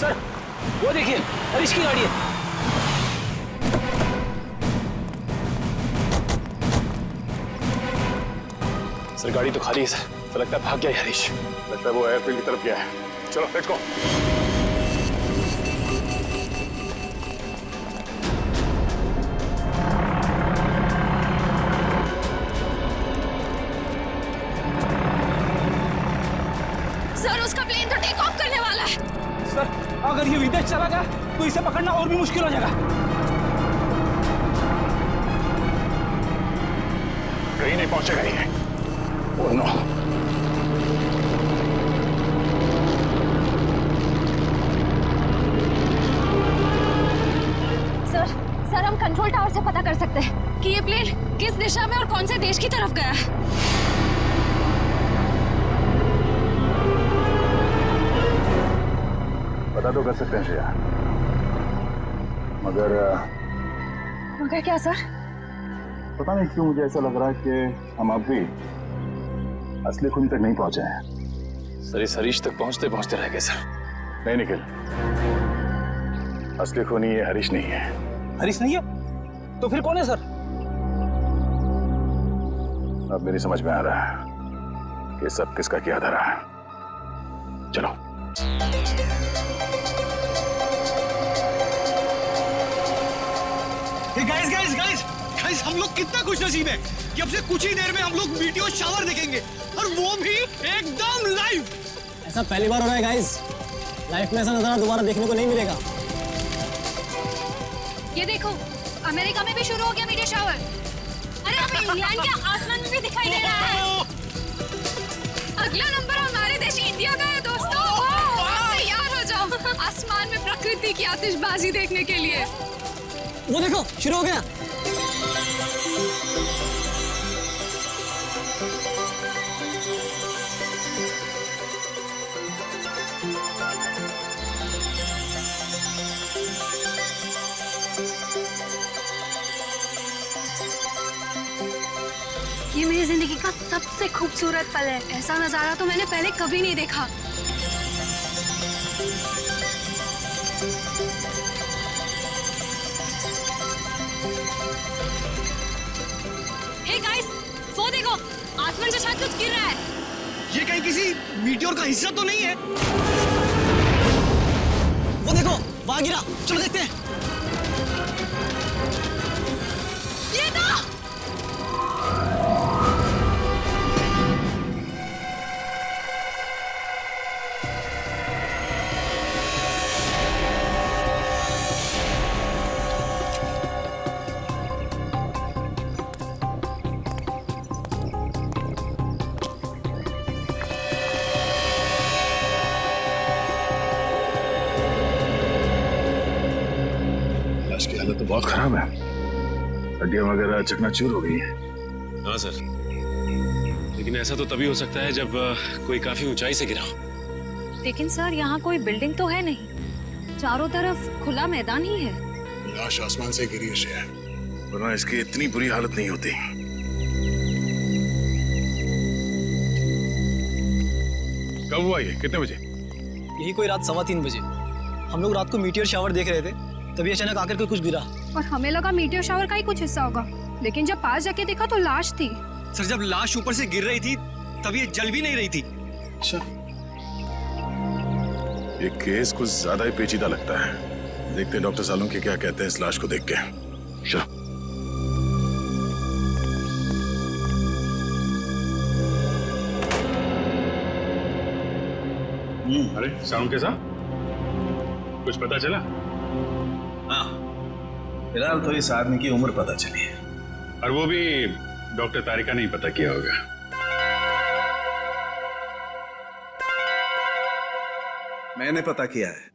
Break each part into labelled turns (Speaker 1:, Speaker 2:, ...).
Speaker 1: Sir वो देखिए हरीश की गाड़ी है।
Speaker 2: सर गाड़ी तो खाली है सर, तो लगता है भाग गया है हरीश। लगता है वो एयरफील्ड की तरफ गया है। चलो लेट्स गो।
Speaker 3: सर उसका प्लेन तो टेक ऑफ करने वाला है।
Speaker 1: सर अगर ये विदेश चला गया तो इसे पकड़ना और भी मुश्किल हो जाएगा।
Speaker 2: कहीं नहीं पहुंचेगा ये। Oh no.
Speaker 3: सर हम कंट्रोल टावर से पता कर सकते हैं कि ये प्लेन किस दिशा में और कौन से देश की तरफ गया है।
Speaker 2: पता तो कर सकते हैं श्रेया, मगर
Speaker 3: क्या सर?
Speaker 2: पता नहीं क्यों मुझे ऐसा लग रहा है कि हम अब भी असली खून तक नहीं पहुंचे हैं। सर इस हरीश तक पहुंचते पहुंचते रह गए सर। नहीं निखिल, असली खूनी ये हरीश नहीं है।
Speaker 1: हरीश नहीं है तो फिर कौन है सर?
Speaker 2: अब मेरी समझ में आ रहा है कि सब किसका किया धरा है। चलो।
Speaker 4: गाइस हम लोग कितना खुशनसीब है कि अब से कुछ ही देर में हम लोग मीटियोर शावर देखेंगे, और वो भी एकदम लाइव।
Speaker 5: ऐसा पहली बार हो रहा है गाइस, लाइफ में ऐसा नजारा दोबारा देखने को नहीं मिलेगा।
Speaker 3: ये देखो अमेरिका में भी शुरू हो गया मीटियोर शावर। अरे हमें इंग्लैंड के आसमान में भी दिखाई दे रहा है। अगला नंबर हमारे देश इंडिया का है दोस्तों। तैयार हो जाओ आसमान में प्रकृति की आतिशबाजी देखने के लिए।
Speaker 5: वो देखो शुरू हो गया।
Speaker 3: ये मेरी जिंदगी का सबसे खूबसूरत पल है। ऐसा नजारा तो मैंने पहले कभी नहीं देखा। हे गाइस, वो देखो आसमान से शायद कुछ गिर रहा है।
Speaker 4: ये कहीं किसी मीटियोर का हिस्सा तो नहीं है?
Speaker 5: वो देखो वहां गिरा, चलो देखते हैं।
Speaker 3: ये तो
Speaker 2: इसकी हालत तो बहुत खराब है, हड्डियां वगैरह चकनाचूर हो गई है।
Speaker 6: हाँ सर, लेकिन ऐसा तो तभी हो सकता है जब कोई काफी ऊंचाई से गिरा हो।
Speaker 3: लेकिन सर यहाँ कोई बिल्डिंग तो है नहीं, चारों तरफ खुला मैदान ही है।
Speaker 2: लाश आसमान से गिरी है, वरना इसकी इतनी बुरी हालत नहीं होती। कब हुआ ये, कितने बजे?
Speaker 5: यही कोई रात 3:15 बजे। हम लोग रात को मीटियोर शावर देख रहे थे, तभी अचानक आकर के कुछ गिरा।
Speaker 3: और हमें लगा मीटियोर शावर का ही कुछ हिस्सा होगा, लेकिन जब पास जाके देखा तो लाश थी।
Speaker 4: सर जब लाश ऊपर से गिर रही थी तब ये जल भी नहीं रही थी।
Speaker 2: अच्छा, ये केस कुछ ज्यादा ही पेचीदा लगता है। देखते हैं डॉक्टर सालोंकी क्या कहते हैं इस लाश को देख के। चलो। अरे सालोंकी साहब, कुछ पता चला?
Speaker 7: हाँ, फिलहाल तो इस आदमी की उम्र पता चली है,
Speaker 2: और वो भी डॉक्टर तारिका ने ही पता किया होगा।
Speaker 7: मैंने पता किया है।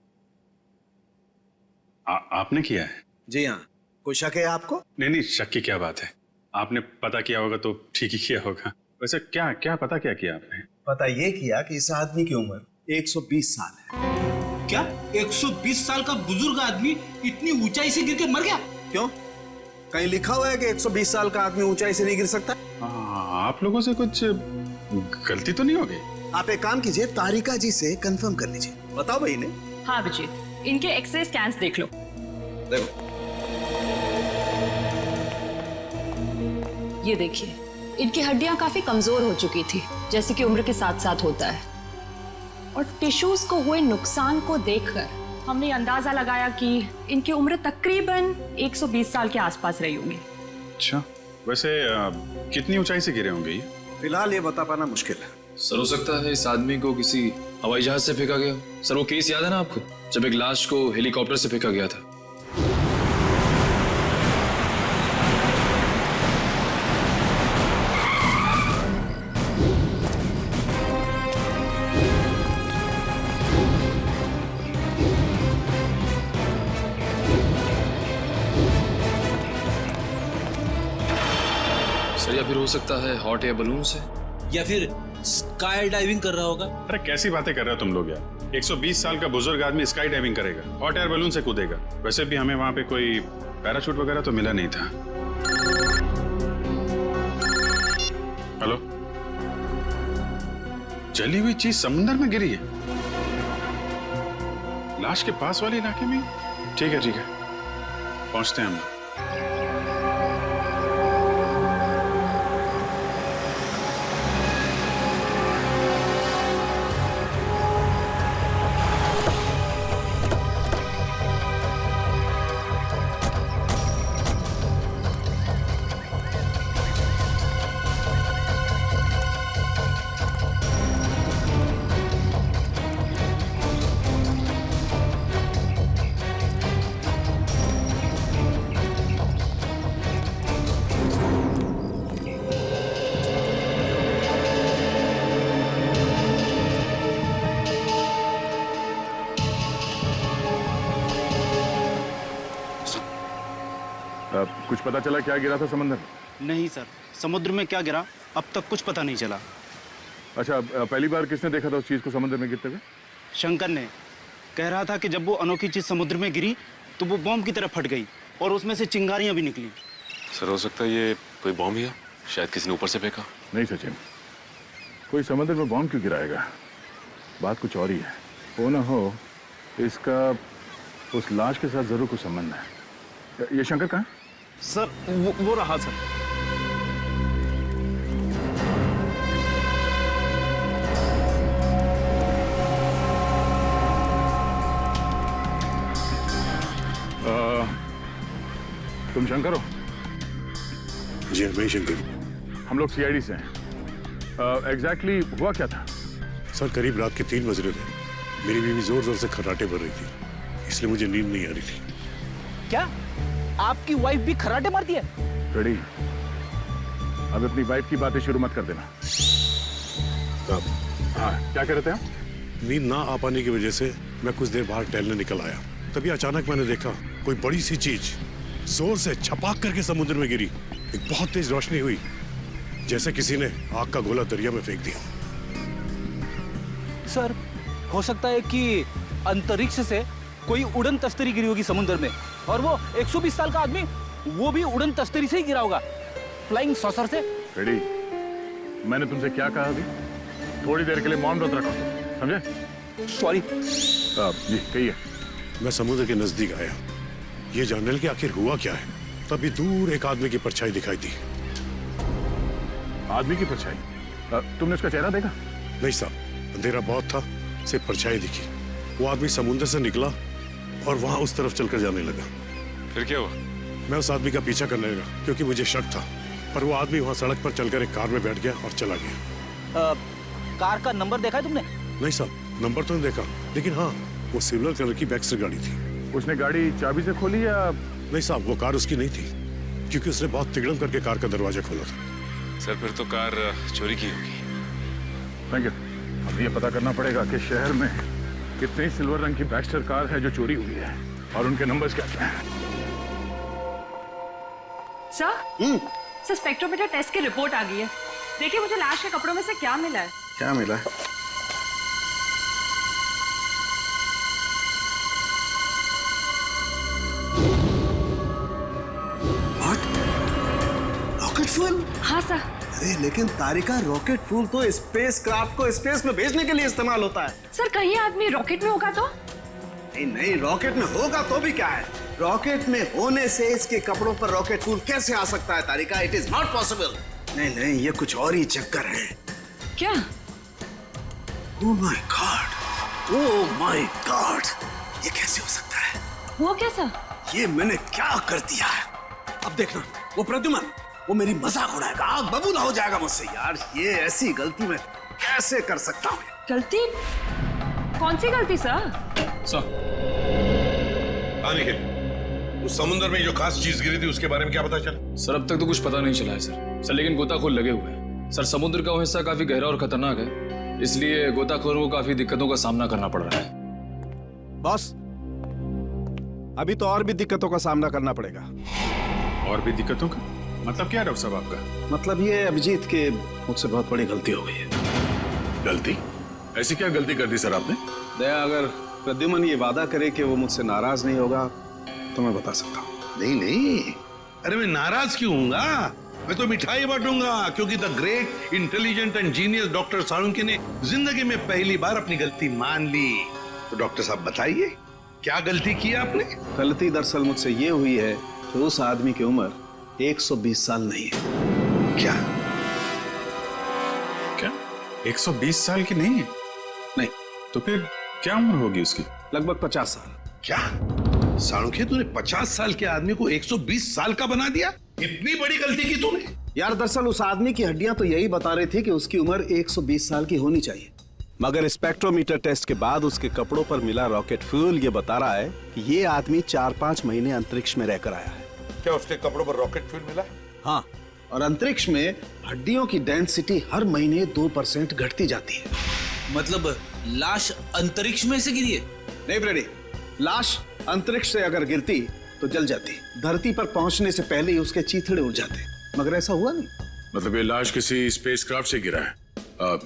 Speaker 2: आपने किया है?
Speaker 7: जी हाँ। कोई शक है आपको?
Speaker 2: नहीं, शक की क्या बात है। आपने पता किया होगा तो ठीक ही किया होगा। वैसे क्या क्या पता क्या किया आपने?
Speaker 7: पता ये किया कि इस आदमी की उम्र 120 साल है।
Speaker 4: क्या 120 साल का बुजुर्ग आदमी इतनी ऊंचाई से गिर के मर गया?
Speaker 7: क्यों? कहीं लिखा हुआ है कि 120 साल का आदमी ऊंचाई से नहीं गिर सकता?
Speaker 2: आप लोगों से कुछ गलती तो नहीं हो गई?
Speaker 7: आप एक काम कीजिए, तारिका जी से कंफर्म कर लीजिए। बताओ भाई ने
Speaker 8: हाँ अभिजीत, इनके एक्सरे स्कैन्स देख लो।
Speaker 7: देखो
Speaker 8: ये देखिए, इनकी हड्डियां काफी कमजोर हो चुकी थी, जैसे कि उम्र के साथ साथ होता है। और टिश्यूज को हुए नुकसान को देखकर हमने अंदाजा लगाया कि इनकी उम्र तकरीबन 120 साल के आसपास रही होगी।
Speaker 9: अच्छा, वैसे कितनी ऊंचाई से गिरे होंगे ये?
Speaker 7: फिलहाल ये बता पाना मुश्किल है।
Speaker 6: सर हो सकता है इस आदमी को किसी हवाई जहाज से फेंका गया हो। सर वो केस याद है ना आपको, जब एक लाश को हेलीकॉप्टर से फेंका गया था? सर या फिर हो सकता है हॉट एयर बलून से,
Speaker 10: या फिर स्काई डाइविंग कर रहा होगा।
Speaker 9: अरे कैसी बातें कर रहे हो तुम लोग यार। 120 साल का बुजुर्ग आदमी स्काई डाइविंग करेगा, हॉट एयर बलून से कूदेगा? वैसे भी हमें वहां पे कोई पैराशूट वगैरह तो मिला नहीं था। हेलो, जली हुई चीज समुद्र में गिरी है, लाश के पास वाले इलाके में? ठीक है ठीक है, पहुंचते हैं हम।
Speaker 2: कुछ पता चला क्या गिरा था समंदर में?
Speaker 1: नहीं सर, समुद्र में क्या गिरा अब तक कुछ पता नहीं चला।
Speaker 2: अच्छा, पहली बार किसने देखा था उस चीज को समुद्र में गिरते हुए?
Speaker 1: शंकर ने कह रहा था कि जब वो अनोखी चीज समुद्र में गिरी तो वो बॉम्ब की तरह फट गई और उसमें से चिंगारियां भी निकली।
Speaker 6: सर हो सकता है ये कोई बॉम्ब ही है, शायद किसी ने ऊपर से फेंका।
Speaker 2: नहीं सचिन, कोई समुद्र में बॉम्ब क्यों गिराएगा? बात कुछ और ही है। हो ना हो इसका उस लाश के साथ जरूर कुछ संबंध है। ये शंकर कहाँ है?
Speaker 1: सर वो रहा सर।
Speaker 2: तुम शंकर हो?
Speaker 9: जी मैं शंकर।
Speaker 2: हम लोग सीआईडी से हैं। एग्जैक्टली हुआ क्या था?
Speaker 9: सर करीब रात के 3 बज रहे थे, मेरी बीवी जोर जोर से खर्राटे भर रही थी, इसलिए मुझे नींद नहीं आ रही थी।
Speaker 1: क्या आपकी वाइफ भी खर्राटे मारती है?
Speaker 2: रेडी, अब अपनी वाइफ की बातें शुरू मत कर देना। हाँ, क्या कह रहे थे आप?
Speaker 9: नींद ना आ पाने की वजह से मैं कुछ देर बाहर टहलने निकल आया, तभी अचानक मैंने देखा कोई बड़ी सी चीज जोर से छपाक करके समुद्र में गिरी। एक बहुत तेज रोशनी हुई, जैसे किसी ने आग का गोला दरिया में फेंक दिया।
Speaker 1: सर हो सकता है कि अंतरिक्ष से कोई उड़न तस्तरी गिरी होगी समुद्र में, और वो 120 साल का आदमी वो भी उड़न तस्तरी से ही गिरा होगा, फ्लाइंग सॉसर से।
Speaker 2: रेडी, मैंने तुमसे क्या कहा अभी? थोड़ी देर के लिए मौन व्रत रखो, समझे?
Speaker 1: सॉरी।
Speaker 2: जी कहिए।
Speaker 9: मैं समुद्र के नजदीक आया, ये जानने के आखिर हुआ क्या है, तभी दूर एक आदमी की परछाई दिखाई दी।
Speaker 2: आदमी की परछाई? तुमने उसका चेहरा देखा?
Speaker 9: नहीं साहब, अंधेरा बहुत था, सिर्फ परछाई दिखी। वो आदमी समुद्र से निकला और वहां उस तरफ चलकर जाने लगा।
Speaker 6: फिर क्या हुआ?
Speaker 9: मैं उस आदमी का पीछा करने लगा क्योंकि मुझे शक था, पर वो आदमी वहां सड़क पर चलकर एक कार में बैठ गया और चला गया।
Speaker 1: कार का नंबर देखा है तुमने?
Speaker 9: नहीं साहब, नंबर तो नहीं देखा, लेकिन हाँ वो सिल्वर कलर की बैक्स्टर गाड़ी थी।
Speaker 2: उसने गाड़ी चाबी से खोली या?
Speaker 9: नहीं साहब, वो कार उसकी नहीं थी, क्योंकि उसने बहुत तिगड़म करके कार का दरवाजा खोला था।
Speaker 6: सर फिर तो कार चोरी की होगी।
Speaker 2: Thank you. अब ये पता करना पड़ेगा कि शहर में कितनी सिल्वर रंग की बैक्स्टर कार है जो चोरी हुई है और उनके नंबर्स क्या क्या हैं।
Speaker 8: सर स्पेक्ट्रोमीटर टेस्ट की रिपोर्ट आ गई है। देखिए मुझे लाश के कपड़ों में से क्या मिला है।
Speaker 7: क्या मिला है? Rocket fuel?
Speaker 8: हाँ सर।
Speaker 7: अरे लेकिन तारिका, रॉकेट फ्यूल तो स्पेस क्राफ्ट को स्पेस में भेजने के लिए इस्तेमाल होता है।
Speaker 8: सर कहीं आदमी रॉकेट में होगा तो?
Speaker 7: नहीं नहीं, रॉकेट में होगा तो भी क्या है, रॉकेट में होने से इसके कपड़ों पर रॉकेट फूल कैसे आ सकता है Tarika? It is not possible. नहीं नहीं, ये कुछ और ही चक्कर है।
Speaker 8: क्या?
Speaker 7: Oh my God, oh my God, ये कैसे हो सकता है?
Speaker 8: वो कैसा?
Speaker 7: ये मैंने क्या कर दिया है? अब देखना, वो प्रद्युमन वो मेरी मजाक उड़ाएगा, आग बबूला हो जाएगा मुझसे। यार ये ऐसी गलती मैं कैसे कर सकता हूँ?
Speaker 8: गलती? कौन सी गलती सर?
Speaker 9: उस समुद्र में जो खास चीज गिरी थी उसके बारे में क्या पता चला?
Speaker 11: सर अब तक तो कुछ पता नहीं चला है सर लेकिन गोताखोर लगे हुए हैं सर। समुद्र का वो हिस्सा काफी गहरा और खतरनाक है, इसलिए गोताखोरों को काफी दिक्कतों का सामना करना पड़ रहा है।
Speaker 12: बॉस, अभी तो और भी दिक्कतों का सामना करना पड़ेगा।
Speaker 2: और भी दिक्कतों का मतलब क्या है डॉक्टर साहब आपका?
Speaker 7: मतलब ये अभिजीत के मुझसे बहुत बड़ी गलती हो गई है।
Speaker 9: गलती? ऐसी क्या गलती कर दी सर आपने?
Speaker 7: दया, अगर प्रद्युमन ये वादा करे कि वो मुझसे नाराज नहीं होगा तो मैं बता सकता हूँ।
Speaker 9: नहीं नहीं, अरे मैं नाराज क्यों हूँगा? मैं तो मिठाई बांटूंगा, क्योंकि the great intelligent and genius doctor Salunkhe ने जिंदगी में पहली बार अपनी गलती मान ली। तो डॉक्टर साहब बताइए, क्या गलती की आपने?
Speaker 7: गलती दरअसल मुझसे ये हुई है कि उस आदमी की उम्र 120 साल नहीं है।
Speaker 9: क्या?
Speaker 2: क्या 120 साल की नहीं है?
Speaker 7: नहीं।
Speaker 2: तो फिर क्या उम्र होगी उसकी?
Speaker 7: लगभग 50 साल।
Speaker 9: क्या साळुंखे, तूने 50 साल के आदमी को 120 साल का बना दिया? इतनी बड़ी गलती की तूने?
Speaker 7: यार दरअसल उस आदमी की हड्डियां तो यही बता रही थी कि उसकी उम्र 120 साल की होनी चाहिए, मगर स्पेक्ट्रोमीटर टेस्ट के बाद उसके कपड़ों पर मिला रॉकेट फ्यूल ये बता रहा है कि ये आदमी 4-5 महीने अंतरिक्ष में रहकर आया है।
Speaker 9: क्या उसके कपड़ों पर रॉकेट फ्यूल मिला?
Speaker 7: हाँ, और अंतरिक्ष में हड्डियों की डेंसिटी हर महीने 2% घटती जाती है।
Speaker 10: मतलब लाश अंतरिक्ष में से गिरी है?
Speaker 7: नहीं फ्रेडी, लाश अंतरिक्ष से अगर गिरती तो जल जाती, धरती पर पहुंचने से पहले ही उसके चीथड़े उड़ जाते, मगर ऐसा हुआ नहीं।
Speaker 2: मतलब ये लाश किसी स्पेसक्राफ्ट से गिरा है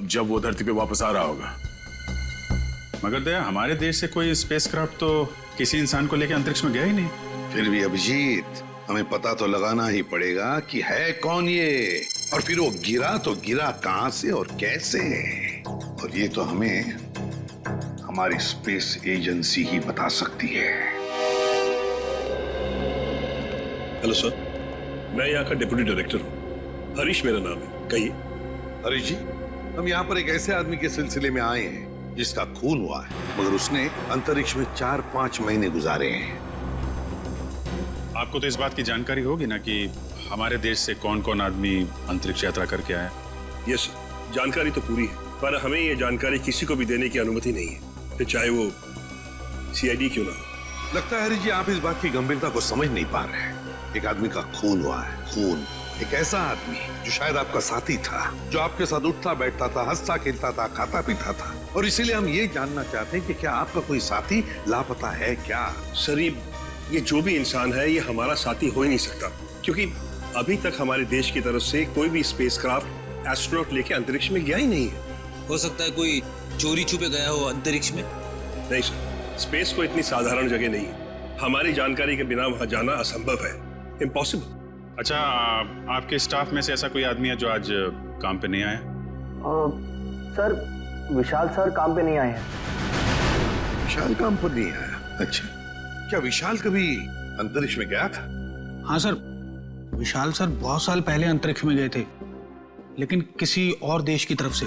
Speaker 2: जब वो धरती पे वापस आ रहा होगा। मगर दया, हमारे देश से कोई स्पेसक्राफ्ट तो किसी इंसान को लेकर अंतरिक्ष में गया ही नहीं।
Speaker 9: फिर भी अभिजीत, हमें पता तो लगाना ही पड़ेगा कि है कौन ये, और फिर वो गिरा तो गिरा कहां से और कैसे, और ये तो हमें हमारी स्पेस एजेंसी ही बता सकती है। हेलो सर, मैं यहाँ का डिप्टी डायरेक्टर हूँ, हरीश मेरा नाम है। कहिए। हरीश जी, हम यहाँ पर एक ऐसे आदमी के सिलसिले में आए हैं जिसका खून हुआ है, मगर उसने अंतरिक्ष में 4-5 महीने गुजारे हैं।
Speaker 2: आपको तो इस बात की जानकारी होगी ना कि हमारे देश से कौन कौन आदमी अंतरिक्ष यात्रा करके आया?
Speaker 9: यस सर, जानकारी तो पूरी है, पर हमें ये जानकारी किसी को भी देने की अनुमति नहीं है, फिर चाहे वो सीआईडी क्यों ना हो। लगता है हरीश जी, आप इस बात की गंभीरता को समझ नहीं पा रहे हैं। एक आदमी का खून हुआ है, खून। एक ऐसा आदमी जो शायद आपका साथी था, जो आपके साथ उठता बैठता था, हंसता खेलता था, खाता पीता था, और इसीलिए हम ये जानना चाहते हैं कि क्या आपका कोई साथी लापता है क्या?
Speaker 13: सर, ये जो भी इंसान है ये हमारा साथी हो ही नहीं सकता, क्योंकि अभी तक हमारे देश की तरफ से कोई भी स्पेसक्राफ्ट एस्ट्रोनॉट लेके अंतरिक्ष में गया ही नहीं है।
Speaker 10: हो सकता है कोई चोरी छुपे गया हो अंतरिक्ष में।
Speaker 13: नहीं सर, स्पेस को इतनी साधारण जगह नहीं है, हमारी जानकारी के बिना वहां जाना असंभव है, इम्पॉसिबल।
Speaker 2: अच्छा, आपके स्टाफ में से ऐसा कोई आदमी है जो आज काम पे नहीं आया?
Speaker 5: सर, विशाल सर काम पे नहीं आए हैं।
Speaker 9: विशाल काम पर नहीं आया? अच्छा, क्या विशाल कभी अंतरिक्ष में गया था?
Speaker 4: हाँ सर, विशाल सर बहुत साल पहले अंतरिक्ष में गए थे, लेकिन किसी और देश की तरफ से।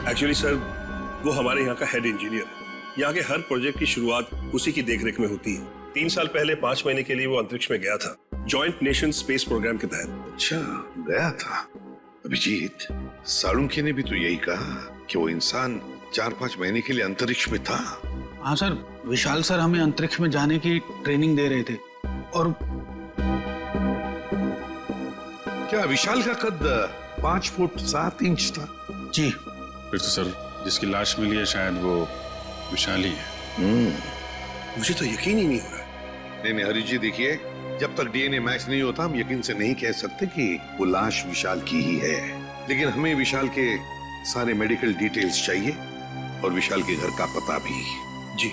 Speaker 13: एक्चुअली सर, वो हमारे यहाँ का हेड इंजीनियर है। यहाँ के हर प्रोजेक्ट की शुरुआत उसी की देखरेख में होती है। 3 साल पहले 5 महीने के लिए वो अंतरिक्ष में गया था, जॉइंट नेशन स्पेस प्रोग्राम के तहत।
Speaker 9: अच्छा, गया था। अभिजीत, साळुंखे ने भी तो यही कहा कि वो इंसान 4-5 महीने के लिए अंतरिक्ष में था।
Speaker 4: हाँ सर, विशाल सर हमें अंतरिक्ष में जाने की ट्रेनिंग दे रहे थे। और
Speaker 9: क्या विशाल का कद 5 फुट 7 इंच था?
Speaker 4: जी।
Speaker 2: फिर तो सर, जिसकी लाश मिली है शायद वो विशाल ही है।
Speaker 13: मुझे तो यकीन ही नहीं हो रहा।
Speaker 9: नहीं हरीश जी, देखिए, जब तक डीएनए मैच नहीं होता हम यकीन से नहीं कह सकते कि वो लाश विशाल की ही है, लेकिन हमें विशाल के सारे मेडिकल डिटेल्स चाहिए और विशाल के घर का पता भी।
Speaker 13: जी।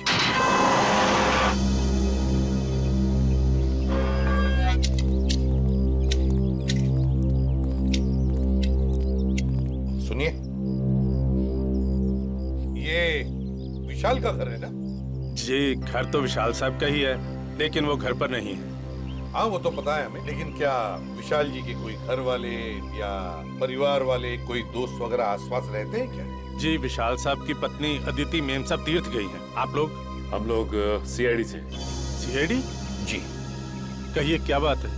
Speaker 9: सुनिए, ये विशाल का घर है ना?
Speaker 12: जी घर तो विशाल साहब का ही है, लेकिन वो घर पर नहीं है।
Speaker 14: हाँ वो तो पता है हमें, लेकिन क्या विशाल जी के कोई घर वाले या परिवार वाले, कोई दोस्त वगैरह आसपास रहते हैं क्या?
Speaker 12: जी विशाल साहब की पत्नी अदिति मेम साहब तीर्थ गई हैं। आप लोग?
Speaker 6: हम लोग सीआईडी से।
Speaker 12: सीआईडी?
Speaker 14: जी।
Speaker 12: कहिए क्या बात है?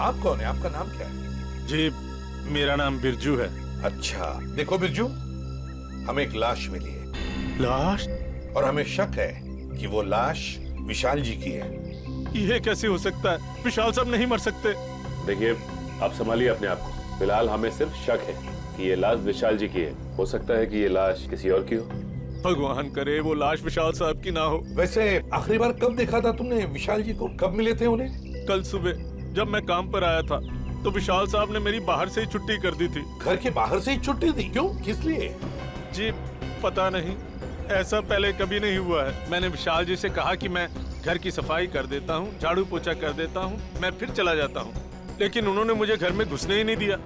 Speaker 14: आप कौन है? आपका नाम क्या है?
Speaker 12: जी मेरा नाम बिरजू है।
Speaker 14: अच्छा देखो बिरजू, हमें एक लाश मिली है।
Speaker 12: लाश?
Speaker 14: और हमें शक है कि वो लाश विशाल जी की है।
Speaker 12: ये कैसे हो सकता है? विशाल साहब नहीं मर सकते।
Speaker 6: देखिए आप संभालिए अपने आप को। फिलहाल हमें सिर्फ शक है कि ये लाश विशाल जी की है। हो सकता है कि ये लाश किसी और की हो।
Speaker 12: भगवान करे वो लाश विशाल साहब की ना हो।
Speaker 14: वैसे आखिरी बार कब देखा था तुमने विशाल जी को? कब मिले थे उन्हें?
Speaker 12: कल सुबह जब मैं काम पर आया था तो विशाल साहब ने मेरी बाहर से ही छुट्टी कर दी थी।
Speaker 14: घर के बाहर से ही छुट्टी दी? क्यों, किस लिए?
Speaker 12: जी पता नहीं, ऐसा पहले कभी नहीं हुआ है। मैंने विशाल जी से कहा कि मैं घर की सफाई कर देता हूँ, झाड़ू पोछा कर देता हूँ, मैं फिर चला जाता हूँ, लेकिन उन्होंने मुझे घर में घुसने ही नहीं दिया।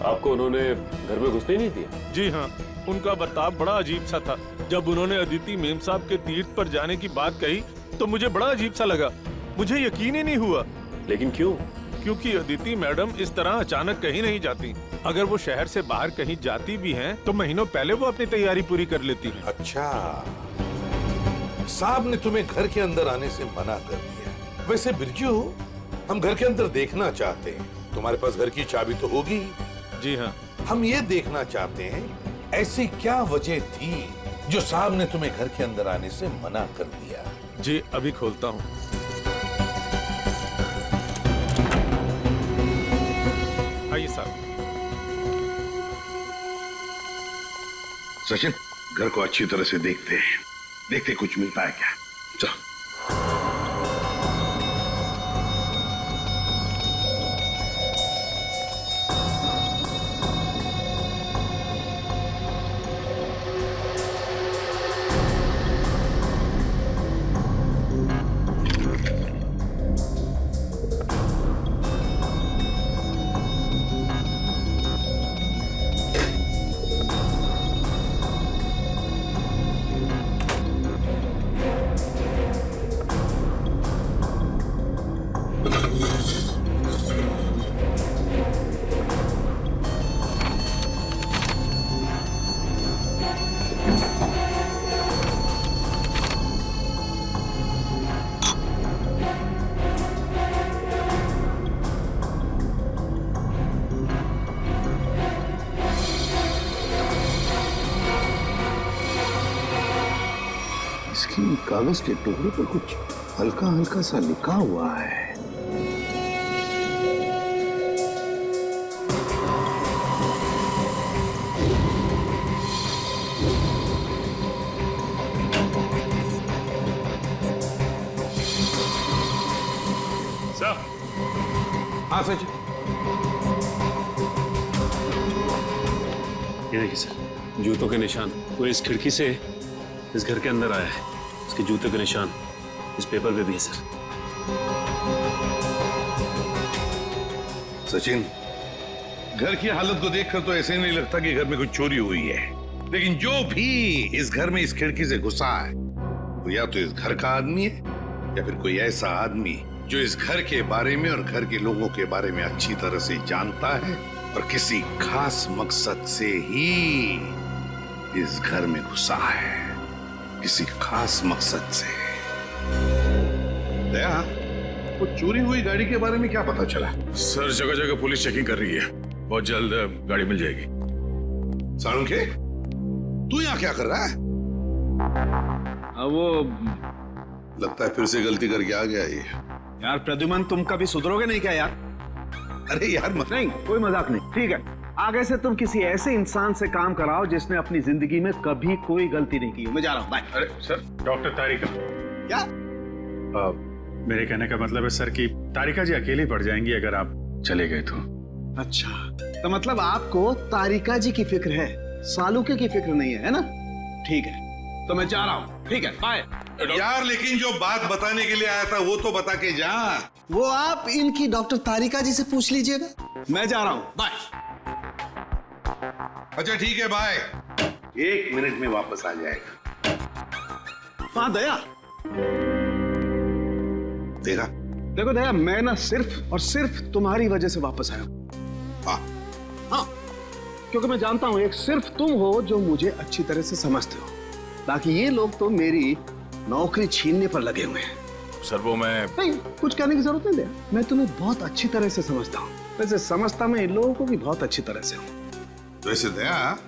Speaker 6: आपको उन्होंने घर में घुसने नहीं दिया?
Speaker 12: जी हाँ, उनका बर्ताव बड़ा अजीब सा था। जब उन्होंने अदिति मेम साहब के तीर्थ पर जाने की बात कही तो मुझे बड़ा अजीब सा लगा। मुझे यकीन ही नहीं हुआ।
Speaker 6: लेकिन क्यों?
Speaker 12: क्योंकि अदिति मैडम इस तरह अचानक कहीं नहीं जाती। अगर वो शहर से बाहर कहीं जाती भी हैं, तो महीनों पहले वो अपनी तैयारी पूरी कर लेती हैं।
Speaker 14: अच्छा, साहब ने तुम्हें घर के अंदर आने से मना कर दिया। वैसे बिरजू, हम घर के अंदर देखना चाहते हैं। तुम्हारे पास घर की चाबी तो होगी?
Speaker 12: जी हाँ।
Speaker 14: हम ये देखना चाहते हैं ऐसी क्या वजह थी जो साहब ने तुम्हें घर के अंदर आने से मना कर दिया।
Speaker 12: जी अभी खोलता हूँ। आइए साहब।
Speaker 14: सचिन, घर को अच्छी तरह से देखते हैं, देखते कुछ मिलता है क्या। चलो। कागज के टुकड़े पर कुछ हल्का हल्का सा लिखा हुआ है।
Speaker 6: सर।
Speaker 14: हाँ सच।
Speaker 6: ये देखिए सर, जूतों के निशान। वो इस खिड़की से इस घर के अंदर आया है। उसके जूते के निशान इस पेपर पे भी है सर।
Speaker 14: सचिन, घर की हालत को देखकर तो ऐसे नहीं लगता कि घर में कुछ चोरी हुई है, लेकिन जो भी इस घर में इस खिड़की से घुसा है वो या तो इस घर का आदमी है या फिर कोई ऐसा आदमी जो इस घर के बारे में और घर के लोगों के बारे में अच्छी तरह से जानता है और किसी खास मकसद से ही इस घर में घुसा है, किसी खास मकसद से। दया, वो चोरी हुई गाड़ी के बारे में क्या पता चला?
Speaker 9: सर जगह जगह पुलिस चेकिंग कर रही है, बहुत जल्द गाड़ी मिल जाएगी।
Speaker 14: साळुंखे, तू यहाँ क्या कर रहा है?
Speaker 7: वो
Speaker 14: लगता है फिर से गलती करके आ गया ये।
Speaker 7: यार प्रद्युमन, तुम कभी सुधरोगे नहीं क्या यार?
Speaker 14: अरे यार
Speaker 7: नहीं, कोई मजाक नहीं। ठीक है, आगे से तुम किसी ऐसे इंसान से काम कराओ जिसने अपनी जिंदगी में कभी कोई गलती नहीं की। मैं जा रहा हूँ, बाय।
Speaker 9: अरे सर, डॉक्टर तारिका।
Speaker 7: क्या?
Speaker 9: मेरे कहने का मतलब है सर कि तारिका जी अकेली पड़ जाएंगी अगर आप चले गए तो।
Speaker 7: अच्छा, तो मतलब आपको तारिका जी की फिक्र है, सालुके की फिक्र नहीं है ना? ठीक है, तो मैं जा रहा हूँ। ठीक है, बाय।
Speaker 14: यार लेकिन जो बात बताने के लिए आया था वो तो बता के जा।
Speaker 7: वो आप इनकी डॉक्टर तारिका जी से पूछ लीजिएगा। मैं जा रहा हूँ, बाय।
Speaker 14: अच्छा ठीक है, बाय। 1 मिनट में वापस आ जाएगा।
Speaker 7: हाँ दया,
Speaker 14: देखा?
Speaker 7: देखो दया, मैं ना सिर्फ और सिर्फ तुम्हारी वजह से वापस आया हूं। हाँ, क्योंकि मैं जानता हूं एक सिर्फ तुम हो जो मुझे अच्छी तरह से समझते हो। बाकी ये लोग तो मेरी नौकरी छीनने पर लगे हुए हैं।
Speaker 2: सर वो मैं
Speaker 7: नहीं, कुछ कहने की जरूरत नहीं दया, मैं तुम्हें बहुत अच्छी तरह से समझता हूँ। वैसे समझता मैं इन लोगों को भी बहुत अच्छी तरह से हूँ।
Speaker 14: वैसे दया,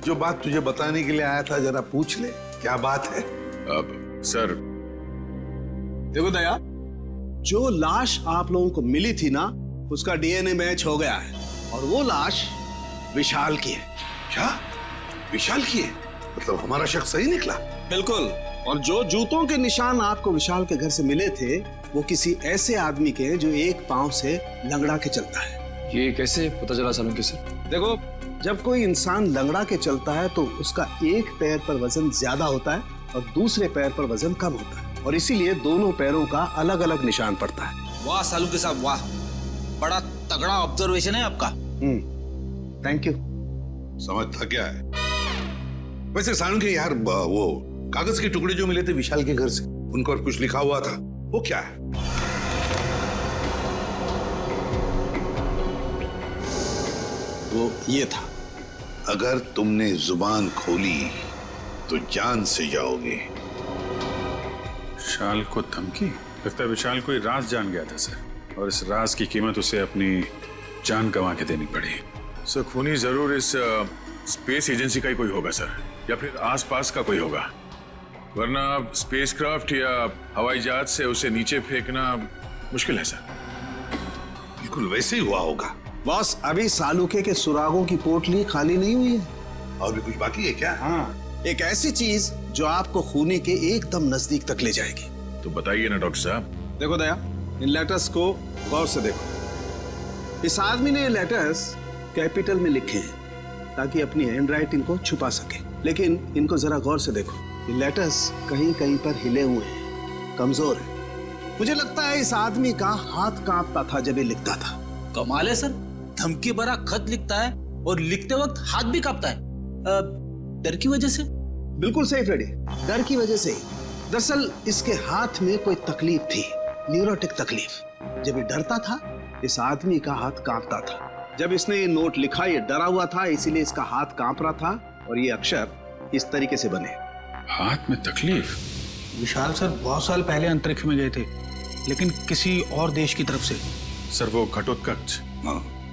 Speaker 14: जो बात तुझे बताने के लिए आया था जरा पूछ ले, क्या बात है?
Speaker 2: सर
Speaker 7: देखो दया, जो लाश आप लोगों को मिली थी ना, उसका डीएनए मैच हो गया है और वो लाश विशाल की है।
Speaker 14: क्या? विशाल की है? मतलब हमारा शक सही निकला?
Speaker 7: बिल्कुल। और जो जूतों के निशान आपको विशाल के घर से मिले थे, वो किसी ऐसे आदमी के हैं जो एक पांव से लंगड़ा के चलता है।
Speaker 11: ये कैसे पता चला सालुंके सर?
Speaker 7: देखो, जब कोई इंसान लंगड़ा के चलता है तो उसका एक पैर पर वजन ज्यादा होता है और दूसरे पैर पर वजन कम होता है, और इसीलिए दोनों पैरों का अलग अलग निशान पड़ता है।
Speaker 10: वाह सालुंके साहब, वाह, बड़ा तगड़ा ऑब्जर्वेशन है आपका।
Speaker 7: Thank you.
Speaker 14: समझता क्या है? वैसे सालुंके यार, वो कागज के टुकड़े जो मिले थे विशाल के घर से, उन पर कुछ लिखा हुआ था, वो क्या है?
Speaker 7: वो ये था,
Speaker 14: अगर तुमने जुबान खोली तो जान से जाओगे।
Speaker 2: विशाल को धमकी? लगता है विशाल कोई राज जान गया था सर, और इस राज की कीमत उसे अपनी जान गंवा के देनी पड़ी। सर खूनी जरूर इस स्पेस एजेंसी का ही कोई होगा सर, या फिर आसपास का कोई होगा, वरना स्पेसक्राफ्ट या हवाई जहाज से उसे नीचे फेंकना मुश्किल है सर।
Speaker 14: बिल्कुल वैसे ही हुआ होगा।
Speaker 7: बॉस, अभी सालुके के सुरागों की पोटली खाली नहीं हुई है।
Speaker 14: और भी कुछ बाकी है क्या?
Speaker 7: हाँ, एक ऐसी चीज जो आपको खूनी के एकदम नजदीक तक ले जाएगी।
Speaker 2: तो बताइए ना डॉक्टर साहब।
Speaker 7: देखो दया, इन लेटर्स को गौर से देखो। इस आदमी ने ये लेटर्स कैपिटल में लिखे हैं ताकि अपनी हैंडराइटिंग को छुपा सके, लेकिन इनको जरा गौर से देखो। ये लेटर्स कहीं कहीं पर हिले हुए हैं, कमजोर है। मुझे लगता है इस आदमी का हाथ कांपता था जब ये लिखता था।
Speaker 10: कमाल है सर, धमकी भरा खत लिखता है और लिखते वक्त हाथ भी कांपता है। डर की वजह से?
Speaker 7: बिल्कुल सही फ्रेडी, डर की वजह से ही। दरअसल इसके हाथ में कोई तकलीफ थी, न्यूरोटिक तकलीफ। जब ये डरता था, इस आदमी का हाथ कांपता था। जब इसने ये नोट लिखा, ये डरा हुआ था, इसीलिए इसका हाथ कांप रहा था, और ये अक्षर इस तरीके से बने।
Speaker 2: हाथ में तकलीफ?
Speaker 1: विशाल सर बहुत साल पहले अंतरिक्ष में गए थे, लेकिन किसी और देश की तरफ से।
Speaker 2: सर वो घटोत्कच,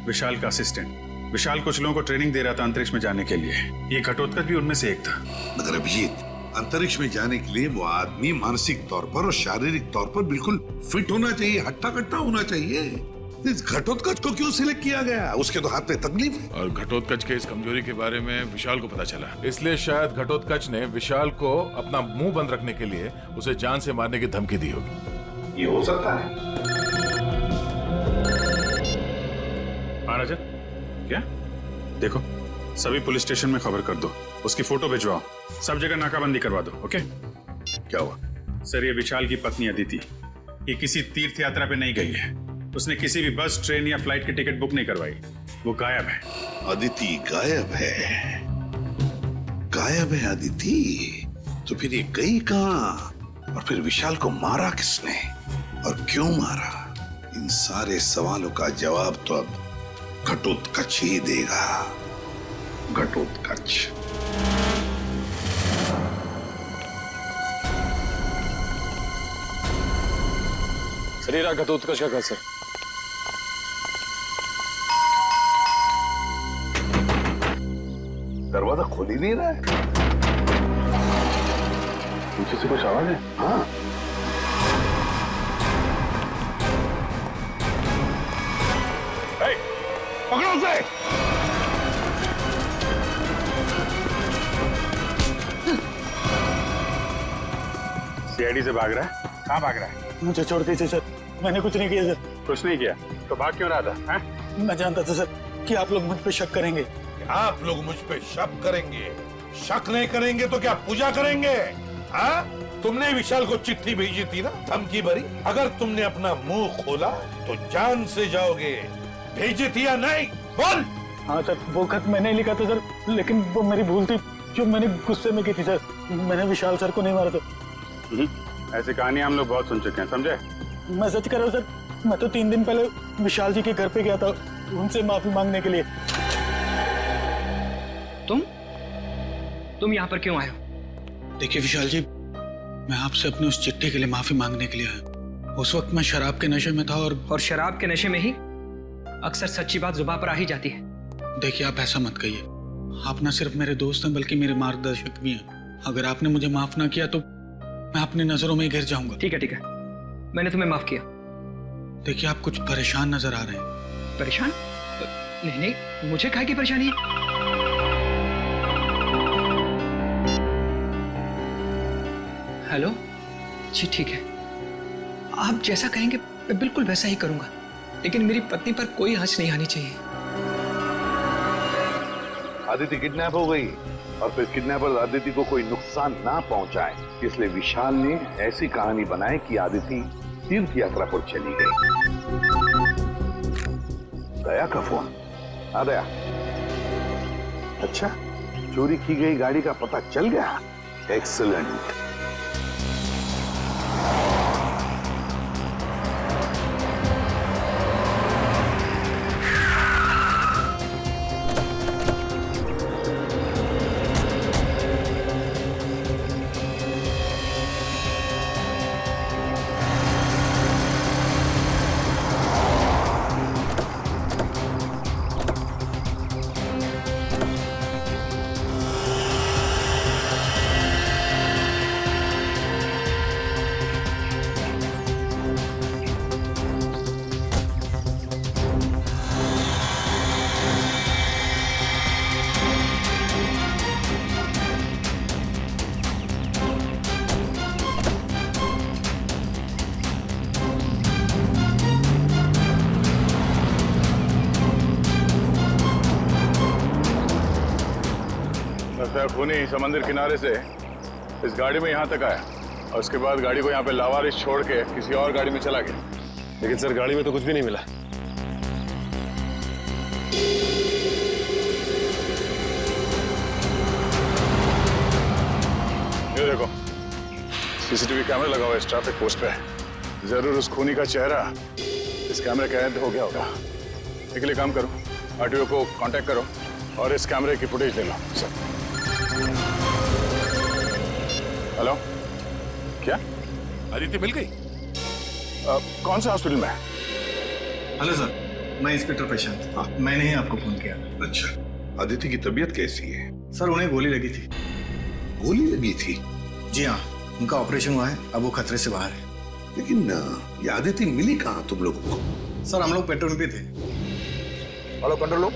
Speaker 2: विशाल का असिस्टेंट, विशाल कुछ लोगों को ट्रेनिंग दे रहा था अंतरिक्ष में जाने के लिए। ये घटोत्कच भी उनमें से एक था।
Speaker 14: मगर अभिजीत, अंतरिक्ष में जाने के लिए वो आदमी मानसिक तौर पर और शारीरिक तौर पर बिल्कुल फिट होना चाहिए, हट्टा कट्टा होना चाहिए। इस घटोत्कच को क्यों सिलेक्ट किया गया? उसके तो हाथ में तकलीफ है।
Speaker 2: और घटोत्कच के इस कमजोरी के बारे में विशाल को पता चला, इसलिए शायद घटोत्कच ने विशाल को अपना मुंह बंद रखने के लिए उसे जान से मारने की धमकी दी होगी।
Speaker 14: ये हो सकता है।
Speaker 2: महाराजा, क्या? देखो, सभी पुलिस स्टेशन में खबर कर दो, उसकी फोटो भिजवाओ, सब जगह नाकाबंदी करवा दो। ओके?
Speaker 14: क्या हुआ?
Speaker 2: सर ये विशाल की पत्नी अदिति, ये किसी तीर्थ यात्रा पे नहीं गई है। उसने किसी भी बस, ट्रेन या फ्लाइट की टिकट बुक नहीं करवाई। वो गायब है।
Speaker 14: अदिति गायब है? गायब है अदिति? तो फिर ये गई कहां? और फिर विशाल को मारा किसने और क्यों मारा? इन सारे सवालों का जवाब तो अब घटोत्कच ही देगा। घटोत्कच।
Speaker 11: शरीर घटोत्कच का घर सर।
Speaker 14: दरवाजा खोल ही नहीं रहा है। पीछे से कुछ आवाज है? हाँ। पकड़ो उसे।
Speaker 2: सीआईडी से भाग रहा है? कहाँ भाग रहा है?
Speaker 15: मुझे छोड़ दीजिए सर, मैंने कुछ नहीं किया सर।
Speaker 2: कुछ नहीं किया तो भाग क्यों रहा था? है?
Speaker 15: मैं जानता था सर कि आप लोग मुझ पे शक करेंगे।
Speaker 14: आप लोग मुझ पे शक करेंगे? शक नहीं करेंगे तो क्या पूजा करेंगे? हाँ? तुमने विशाल को चिट्ठी भेजी थी ना, धमकी भरी। अगर तुमने अपना मुंह खोला तो जान से जाओगे। भेजी थी या नहीं? बोल।
Speaker 15: हाँ सर, वो खत मैंने लिखा था सर, लेकिन वो मेरी भूल थी जो मैंने गुस्से में की थी सर। मैंने विशाल सर को नहीं मारा था।
Speaker 2: ऐसी कहानी हम लोग बहुत सुन चुके हैं, समझे?
Speaker 15: मैं सच कह रहा हूँ सर, मैं तो 3 दिन पहले विशाल जी के घर पे गया था उनसे माफी मांगने के लिए।
Speaker 8: तुम यहाँ पर क्यों आए हो?
Speaker 15: देखिए विशाल जी, मैं आपसे अपने उस चिट्ठी के लिए माफी मांगने के लिए आया। उस वक्त मैं शराब के नशे में था और
Speaker 8: शराब के नशे में ही अक्सर सच्ची बात जुबान पर आ ही जाती है।
Speaker 15: देखिए आप ऐसा मत कहिए, आप न सिर्फ मेरे दोस्त हैं बल्कि मेरे मार्गदर्शक भी हैं। अगर आपने मुझे माफ ना किया तो मैं अपनी नजरों में ही गिर जाऊंगा।
Speaker 8: ठीक है, मैंने तुम्हें माफ किया।
Speaker 15: देखिए आप कुछ परेशान नजर आ रहे हैं।
Speaker 8: परेशान? नहीं, मुझे काहे की परेशानी है? हेलो जी, ठीक है, आप जैसा कहेंगे मैं बिल्कुल वैसा ही करूंगा, लेकिन मेरी पत्नी पर कोई आंच नहीं आनी चाहिए।
Speaker 14: आदिति किडनैप हो गई और फिर किडनैपर आदिति को कोई नुकसान ना पहुंचाए, इसलिए विशाल ने ऐसी कहानी बनाई कि आदिति तीर्थ यात्रा पर चली गई। दया का फोन। आ दया। अच्छा, चोरी की गई गाड़ी का पता चल गया? एक्सीलेंट।
Speaker 2: खूनी समंदर किनारे से इस गाड़ी में यहाँ तक आया और उसके बाद गाड़ी को यहाँ पे लावारिस छोड़ के किसी और गाड़ी में चला गया।
Speaker 6: लेकिन सर गाड़ी में तो कुछ भी नहीं मिला।
Speaker 2: ये देखो, सीसीटीवी कैमरा लगा हुआ है इस ट्रैफिक पोस्ट पे। जरूर उस खूनी का चेहरा इस कैमरे का कैद हो गया होगा। इसके लिए काम करो, आरटीओ को कांटेक्ट करो और इस कैमरे की फुटेज ले लो। सर हेलो, क्या
Speaker 9: आदिति मिल गई?
Speaker 2: कौन सा हॉस्पिटल में?
Speaker 16: हेलो सर, मैं इंस्पेक्टर प्रशांत। मैंने ही आपको फोन किया।
Speaker 14: अच्छा, आदिति की तबीयत कैसी है?
Speaker 16: सर उन्हें गोली लगी थी।
Speaker 14: गोली लगी थी?
Speaker 16: जी हाँ, उनका ऑपरेशन हुआ है, अब वो खतरे से बाहर है।
Speaker 14: लेकिन ये आदिति मिली कहाँ तुम लोगों को?
Speaker 16: सर हम लोग पेट्रोल पे थे।
Speaker 17: Hello control room.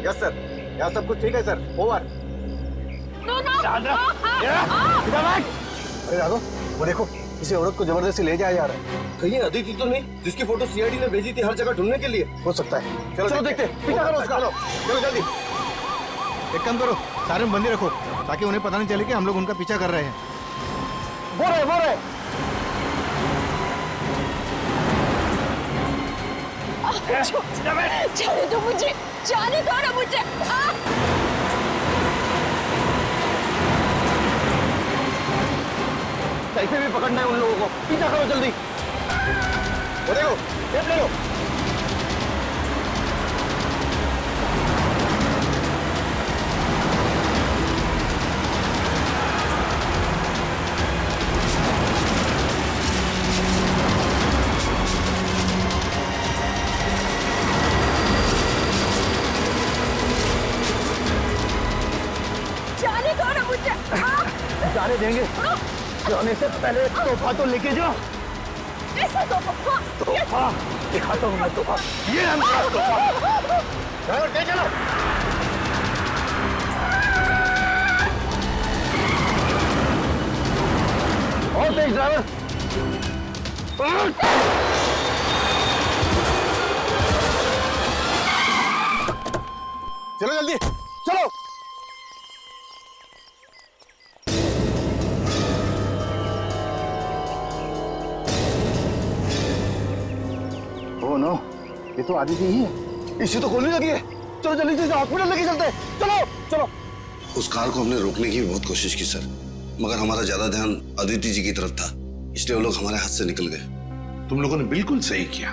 Speaker 17: Yes sir, यहाँ सब कुछ ठीक है सर, ओवर। अरे राघव, वो देखो, किसी औरत को जबरदस्ती ले जाया जा रहा है। कहीं अदिति तो नहीं जिसकी फोटो सीआईडी ने भेजी थी हर जगह ढूंढने के लिए? हो सकता है। चलो देखते हैं। पीछा करो उसका। चलो जल्दी।
Speaker 18: एक काम करो, सारे बंदे रखो ताकि उन्हें पता नहीं चले कि हम लोग उनका पीछा कर रहे हैं।
Speaker 17: बोल रहे
Speaker 3: जाने दो मुझे, जाने दो ना मुझे।
Speaker 17: कैसे भी पकड़ना है उन लोगों को, पीछा करो जल्दी। वो देखो, टेप ले लो।
Speaker 3: जाने दो ना मुझे।
Speaker 17: जाने देंगे, जाने से पहले तोहफा तो लेके जाओ।
Speaker 3: ऐसा तोहफा?
Speaker 17: तोहफा दिखाता हूँ मैं, तोहफा। ये है मेरा तोहफा। ड्राइवर कहीं चलो। और तेज ड्राइवर। चलो जल्दी, चलो। ओह नो, ये तो आदिति ही है। इसी तो गोली लगी है। चलो जल्दी से हॉस्पिटल लेके चलते हैं। चलो चलो।
Speaker 19: उस कार को हमने रोकने की बहुत कोशिश की सर, मगर हमारा ज्यादा ध्यान अदिति जी की तरफ था। इसलिए वो लोग हमारे हाथ से निकल गए।
Speaker 14: तुम लोगों ने बिल्कुल सही किया।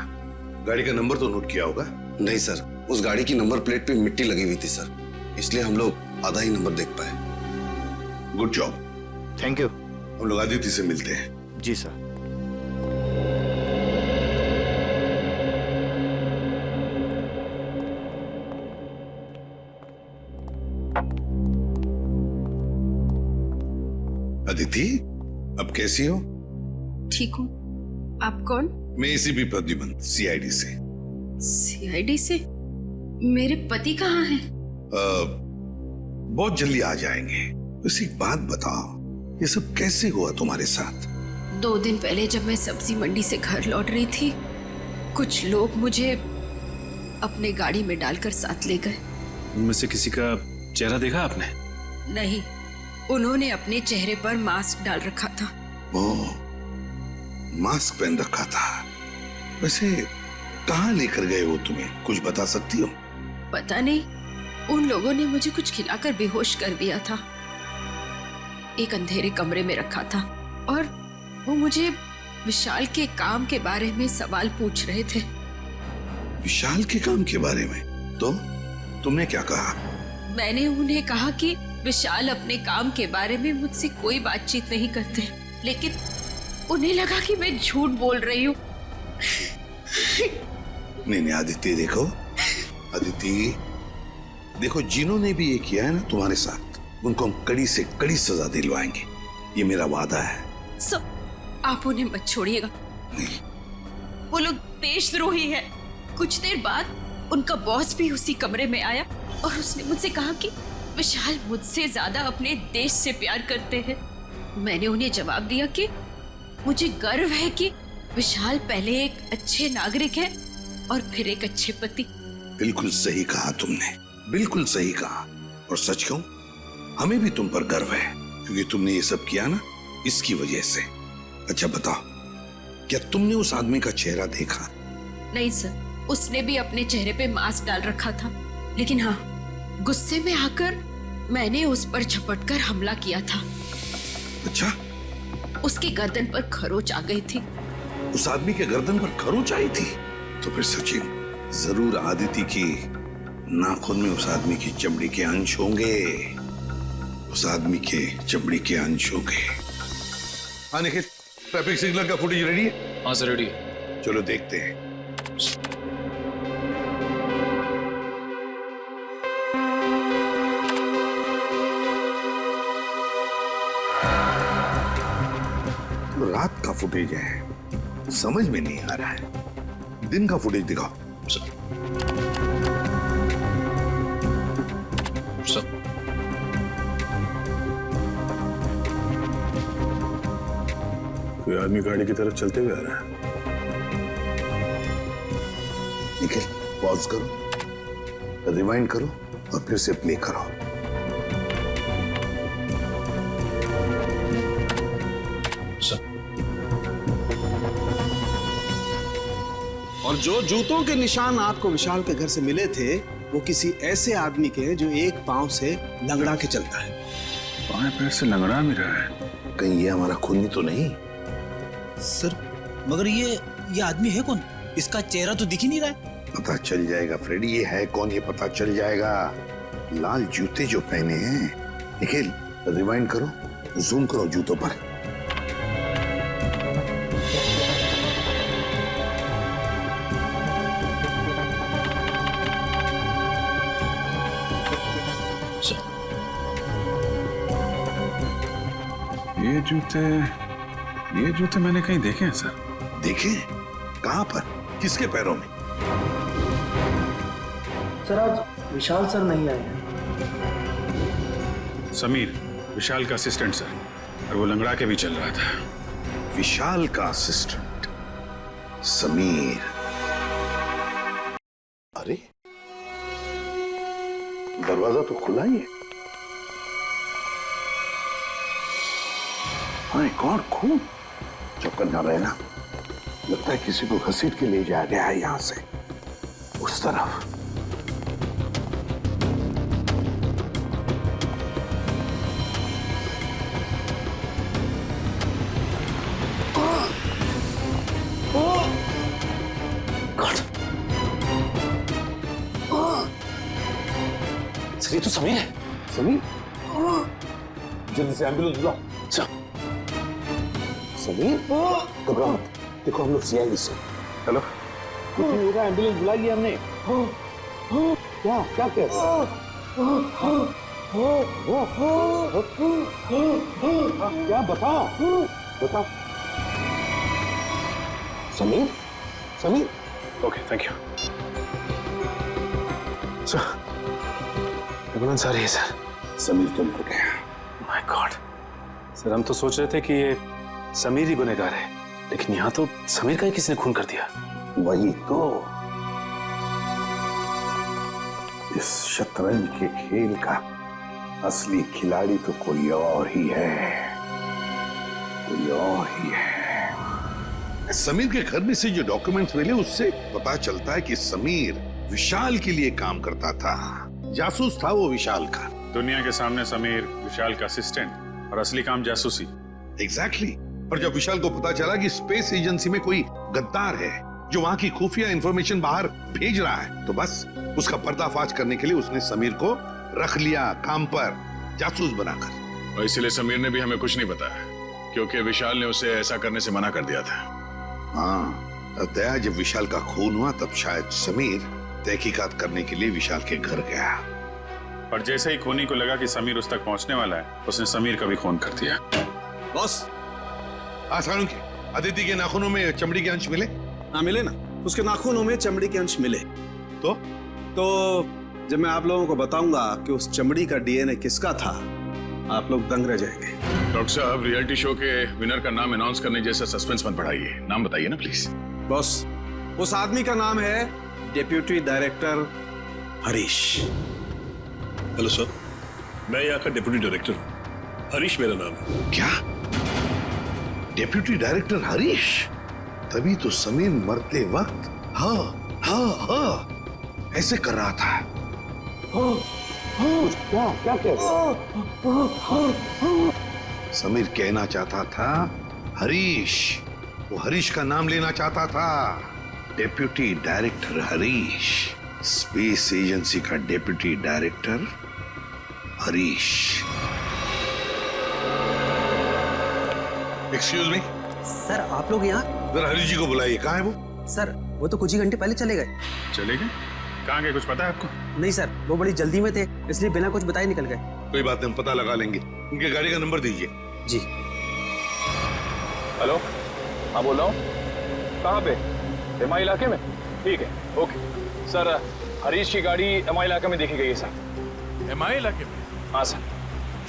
Speaker 14: गाड़ी का नंबर तो नोट किया होगा?
Speaker 19: नहीं सर, उस गाड़ी की नंबर प्लेट पे मिट्टी लगी हुई थी सर, इसलिए हम लोग आधा ही नंबर देख पाए।
Speaker 14: Good job.
Speaker 18: Thank you.
Speaker 14: हम लोग आदित्य से मिलते हैं।
Speaker 18: जी सर।
Speaker 14: अदिति, अब कैसी हो?
Speaker 3: ठीक हूँ। आप कौन?
Speaker 14: मैं एसीपी प्रद्युमन, सीआईडी से।
Speaker 3: सीआईडी से? मेरे पति कहाँ हैं?
Speaker 14: बहुत जल्दी आ जाएंगे। बस एक बात बताओ, ये सब कैसे हुआ तुम्हारे साथ?
Speaker 3: 2 दिन पहले जब मैं सब्जी मंडी से घर लौट रही थी, कुछ लोग मुझे अपने गाड़ी में डालकर साथ ले गए।
Speaker 6: उनमें से किसी का चेहरा देखा आपने?
Speaker 3: नहीं, उन्होंने अपने चेहरे पर मास्क डाल रखा था।
Speaker 14: ओह, मास्क पहन रखा था। वैसे कहाँ लेकर गए वो तुम्हें, कुछ बता सकती हो?
Speaker 3: पता नहीं, उन लोगों ने मुझे कुछ खिलाकर बेहोश कर दिया था। एक अंधेरे कमरे में रखा था और वो मुझे विशाल के काम के बारे में सवाल पूछ रहे थे।
Speaker 14: विशाल के काम के बारे में? तो तुमने क्या कहा?
Speaker 3: मैंने उन्हें कहा कि विशाल अपने काम के बारे में मुझसे कोई बातचीत नहीं करते, लेकिन उन्हें लगा कि मैं झूठ बोल रही हूँ।
Speaker 14: नहीं आदित्य, देखो अदिति, देखो जिन्होंने भी ये किया है ना तुम्हारे साथ, उनको हम कड़ी से कड़ी सजा दिलवाएंगे, ये मेरा वादा है।
Speaker 3: सब आप उन्हें मत छोड़िएगा। वो लोग देशद्रोही है। कुछ देर बाद उनका बॉस भी उसी कमरे में आया और उसने मुझसे कहा कि विशाल मुझसे ज्यादा अपने देश से प्यार करते हैं। मैंने उन्हें जवाब दिया कि मुझे गर्व है कि विशाल पहले एक अच्छे नागरिक है और फिर एक अच्छे पति।
Speaker 14: बिल्कुल सही कहा तुमने, बिल्कुल सही कहा। और सच कहूं, हमें भी तुम पर गर्व है, क्योंकि तुमने ये सब किया ना इसकी वजह से। अच्छा बताओ, क्या तुमने उस आदमी का चेहरा देखा?
Speaker 3: नहीं सर, उसने भी अपने चेहरे पे मास्क डाल रखा था, लेकिन हाँ, गुस्से में आकर मैंने उस पर झपटकर हमला किया था।
Speaker 14: अच्छा?
Speaker 3: उसकी गर्दन पर खरोच आ गई थी।
Speaker 14: उस आदमी के गर्दन पर खरोच आई थी? तो फिर सचिन, जरूर आदिति की नाखून में उस आदमी की चमड़ी के अंश होंगे। उस आदमी के चमड़ी के अंश होंगे। हाँ निखिल, ट्रैफिक सिग्नल का फुटेज रेडी है?
Speaker 11: हाँ सर, रेडी है।
Speaker 14: चलो देखते हैं। तो रात का फुटेज है, समझ में नहीं आ रहा है। दिन का फुटेज दिखाओ।
Speaker 9: कोई आदमी गाड़ी की तरफ चलते हुए आ रहा है।
Speaker 14: निखिल, पॉज करो, रिवाइंड करो और फिर से प्ले करो।
Speaker 7: और जो जूतों के निशान आपको विशाल के घर से मिले थे, वो किसी ऐसे आदमी के हैं जो एक पांव से लंगड़ा के चलता है।
Speaker 2: बाएं पैर से लंगड़ा भी रहा है।
Speaker 14: कहीं ये हमारा खूनी तो नहीं?
Speaker 10: सर, मगर ये आदमी है कौन? इसका चेहरा तो दिख ही नहीं रहा है।
Speaker 14: पता चल जाएगा फ्रेडी, ये है कौन ये पता चल जाएगा। लाल जूते जो पहने हैं। निखिल, रिवाइंड करो, जूम करो जूतों पर।
Speaker 2: ये जूते मैंने कहीं देखे हैं सर।
Speaker 14: देखे? कहां पर? किसके पैरों में?
Speaker 17: सर, आज विशाल सर नहीं आए हैं।
Speaker 2: समीर, विशाल का असिस्टेंट सर, और वो लंगड़ा के भी चल रहा था।
Speaker 14: विशाल का असिस्टेंट समीर। अरे, दरवाजा तो खुला ही है। हाँ, कौन खून? चौकन ना रहना, लगता है किसी को घसीट के ले जाया गया है यहां से उस तरफ।
Speaker 6: तो समीर है।
Speaker 14: समीर, जल्दी से एम्बुलेंस बुला। समीर, घबराओ मत, देखो हम लोग सीआईडी से।
Speaker 2: हेलो,
Speaker 14: कुछ नहीं होगा, एम्बुलेंस बुला लिया हमने। क्या क्या कह रहे हो? क्या बताओ बताओ। Sameer, Sameer.
Speaker 6: Okay, thank you. Sir, ambulance आ रही है सर।
Speaker 14: समीर तुम को गया।
Speaker 6: My God. सर हम तो सोच रहे थे कि ये समीर ही गुनहगार है, लेकिन यहाँ तो समीर का ही किसी ने खून कर दिया।
Speaker 14: वही तो, इस शतरंज के खेल का असली खिलाड़ी तो कोई और ही है, कोई और ही है।
Speaker 9: समीर के घर में से जो डॉक्यूमेंट्स मिले उससे पता चलता है कि समीर विशाल के लिए काम करता था। जासूस था वो विशाल का।
Speaker 2: दुनिया के सामने समीर विशाल का असिस्टेंट और असली काम जासूसी।
Speaker 9: एग्जैक्टली। और जब विशाल को पता चला कि स्पेस एजेंसी में कोई गद्दार है जो वहां की खुफिया इंफॉर्मेशन बाहर भेज रहा है, तो बस उसका पर्दाफाश करने के लिए उसने समीर को रख लिया काम पर, जासूस बनाकर।
Speaker 2: और इसीलिए समीर ने भी हमें कुछ नहीं बताया, क्योंकि विशाल ने उसे ऐसा करने से मना कर दिया था।
Speaker 9: हाँ, दया जब विशाल का खून हुआ तब शायद समीर तहकीकात करने के लिए विशाल के घर गया।
Speaker 2: और जैसे ही खूनी को लगा कि समीर उस तक पहुंचने वाला है, उसने समीर का भी खून कर दिया।
Speaker 7: बॉस,
Speaker 9: आसानों के अदिति के नाखूनों में चमड़ी के अंश मिले?
Speaker 7: हाँ मिले ना, उसके नाखूनों में चमड़ी के अंश मिले। तो जब मैं आप लोगों को बताऊंगा कि उस चमड़ी का डीएनए किसका था, आप लोग दंग रह जाएंगे।
Speaker 2: डॉक्टर साहब, रियलिटी शो के विनर का नाम अनाउंस करने जैसा सस्पेंस मत बढ़ाइए, नाम बताइए ना प्लीज।
Speaker 7: बॉस, उस आदमी का नाम है deputy director Harish.
Speaker 13: Hello sir, मैं यहाँ का डिप्यूटी डायरेक्टर हूँ, हरीश मेरा नाम है।
Speaker 9: क्या? Deputy director Harish? तभी तो समीर मरते वक्त हाँ ऐसे कर रहा था। क्या क्या कह रहे? समीर कहना चाहता था हरीश, वो हरीश का नाम लेना चाहता था। Deputy director Harish, space agency का deputy director Harish. Excuse me
Speaker 5: sir, आप लोग यहाँ?
Speaker 9: जरा हरीश जी को बुलाइए। कहाँ है वो?
Speaker 5: सर, वो तो कुछ ही घंटे पहले चले गए।
Speaker 2: चले गए? कहाँ गए, कुछ पता है आपको?
Speaker 5: नहीं सर, वो बड़ी जल्दी में थे, इसलिए बिना कुछ बताए निकल गए।
Speaker 9: कोई बात नहीं, हम पता लगा लेंगे। उनके गाड़ी का नंबर दीजिए।
Speaker 5: जी।
Speaker 11: हेलो, हाँ बोल रहा हूँ। कहाँ पे? एमआई इलाके में? ठीक है, ओके सर। हरीश की गाड़ी एमआई इलाके में देखी गई है सर।
Speaker 12: एमआई इलाके में?
Speaker 11: हाँ सर।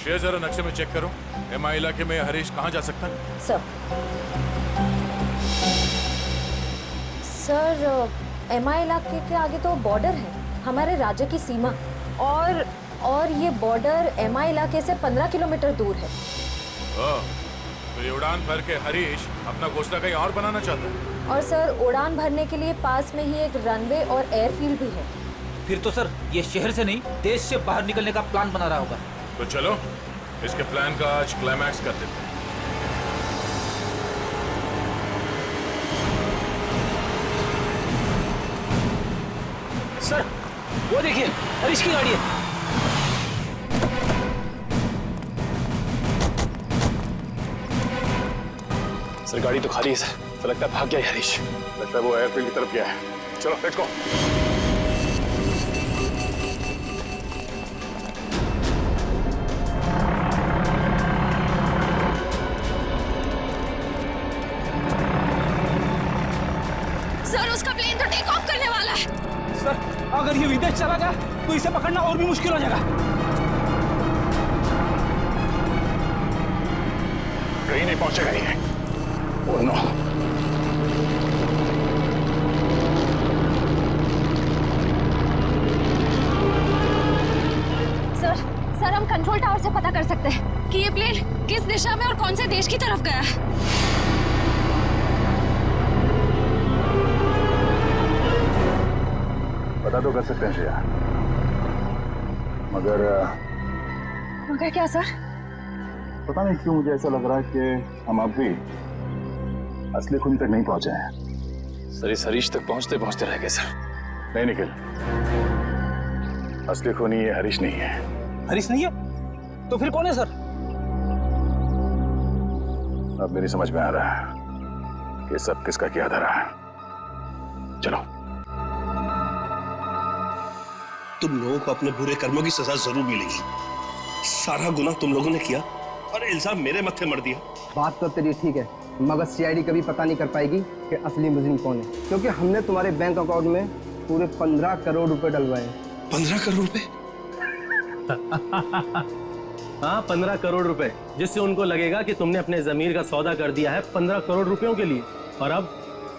Speaker 12: शेयर जरा नक्शे में चेक करो, एमआई इलाके में हरीश कहाँ जा सकता है?
Speaker 3: सर, एमआई इलाके के आगे तो बॉर्डर है, हमारे राज्य की सीमा, और ये बॉर्डर एमआई इलाके से 15 किलोमीटर दूर है।
Speaker 12: तो ये उड़ान भर के हरीश अपना घोंसला कहीं और बनाना चाहता है।
Speaker 3: और सर, उड़ान भरने के लिए पास में ही एक रनवे और एयरफील्ड भी है।
Speaker 1: फिर तो सर ये शहर से नहीं, देश से बाहर निकलने का प्लान बना रहा होगा।
Speaker 12: तो चलो इसके प्लान का आज क्लाइमैक्स कर देते हैं।
Speaker 1: सर, वो देखिए, हरीश की गाड़ी है।
Speaker 6: सर गाड़ी तो खाली है सर, तो लगता है भाग गया है हरीश।
Speaker 2: लगता है वो एयरफील्ड की तरफ गया है। चलो लेट्स गो।
Speaker 3: सर, उसका प्लेन तो टेक ऑफ करने वाला है।
Speaker 1: सर, अगर ये विदेश चला गया तो इसे पकड़ना और भी मुश्किल हो जाएगा।
Speaker 2: कहीं नहीं पहुंचेगा ये। Oh no.
Speaker 3: सर, हम कंट्रोल टावर से पता कर सकते हैं कि ये प्लेन किस दिशा में और कौन से देश की तरफ गया है।
Speaker 2: पता तो कर सकते हैं श्रेया, मगर
Speaker 3: क्या सर?
Speaker 2: पता नहीं क्यों मुझे ऐसा लग रहा है कि हम अब भी असली खून तक नहीं पहुंचे हैं।
Speaker 6: सर इस हरीश तक पहुंचते पहुंचते रह गए सर।
Speaker 2: नहीं निखिल, असली खूनी ये हरीश नहीं है।
Speaker 1: हरीश नहीं है तो फिर कौन है सर?
Speaker 2: अब मेरी समझ में आ रहा है कि सब किसका क्या धरा है। चलो।
Speaker 13: तुम लोगों को अपने बुरे कर्मों की सजा जरूर मिलेगी। सारा गुनाह तुम लोगों ने किया और इल्जाम मेरे मत्थे मर दिया।
Speaker 17: बात तो तेरी ठीक है, मगर सीआईडी कभी पता नहीं कर पाएगी कि असली मुजरिम कौन है, क्योंकि हमने तुम्हारे बैंक अकाउंट में पूरे 15 करोड़ रुपए डलवाए हैं।
Speaker 13: 15 करोड़ रुपए?
Speaker 20: हाँ, 15 करोड़ रुपए, जिससे उनको लगेगा कि तुमने अपने जमीर का सौदा कर दिया है 15 करोड़ रुपयों के लिए, और अब